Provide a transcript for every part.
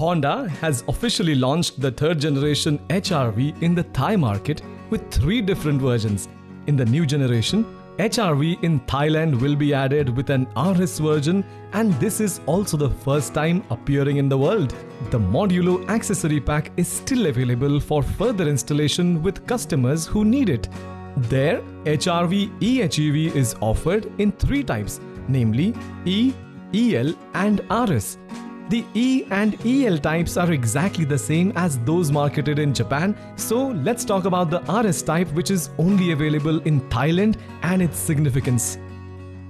Honda has officially launched the third generation HR-V in the Thai market with 3 different versions. In the new generation, HR-V in Thailand will be added with an RS version, and this is also the first time appearing in the world. The modulo accessory pack is still available for further installation with customers who need it. There, HR-V eHEV is offered in 3 types, namely E, EL and RS. The E and EL types are exactly the same as those marketed in Japan, so let's talk about the RS type, which is only available in Thailand, and its significance.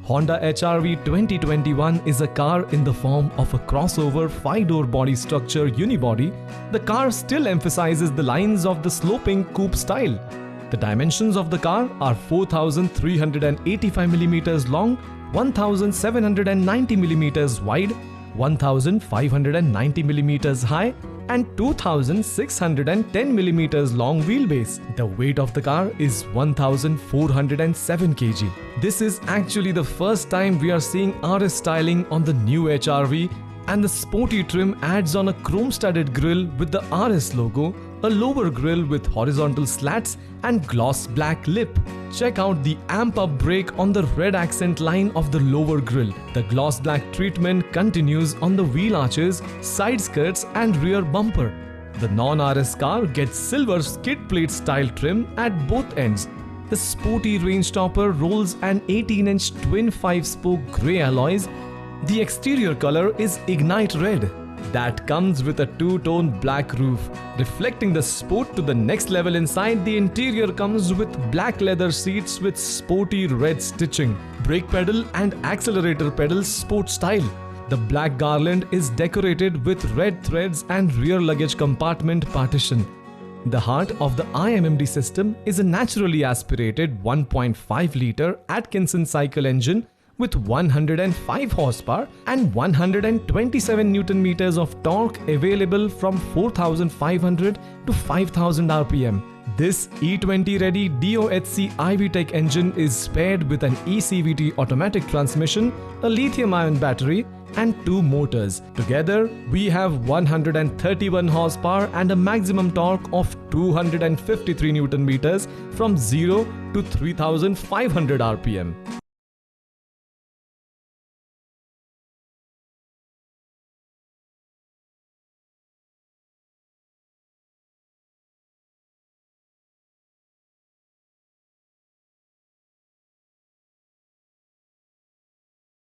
Honda HR-V 2021 is a car in the form of a crossover 5-door body structure unibody. The car still emphasizes the lines of the sloping coupe style. The dimensions of the car are 4,385mm long, 1,790mm wide, 1,590mm high and 2,610mm long wheelbase. The weight of the car is 1,407 kg. This is actually the first time we are seeing RS styling on the new HR-V, and the sporty trim adds on a chrome-studded grille with the RS logo, a lower grille with horizontal slats and gloss black lip. Check out the amp-up brake on the red accent line of the lower grille. The gloss black treatment continues on the wheel arches, side skirts and rear bumper. The non-RS car gets silver skid plate style trim at both ends. The sporty range topper rolls an 18-inch twin 5-spoke grey alloys. The exterior color is Ignite Red. That comes with a 2-tone black roof. Reflecting the sport to the next level inside, the interior comes with black leather seats with sporty red stitching, brake pedal and accelerator pedals sport style. The black garland is decorated with red threads and rear luggage compartment partition. The heart of the IMMD system is a naturally aspirated 1.5-litre Atkinson cycle engine with 105 horsepower and 127 Nm of torque, available from 4,500 to 5,000 RPM. This E20 ready DOHC iVTEC engine is paired with an eCVT automatic transmission, a lithium-ion battery and 2 motors. Together, we have 131 horsepower and a maximum torque of 253 Nm from 0 to 3,500 RPM.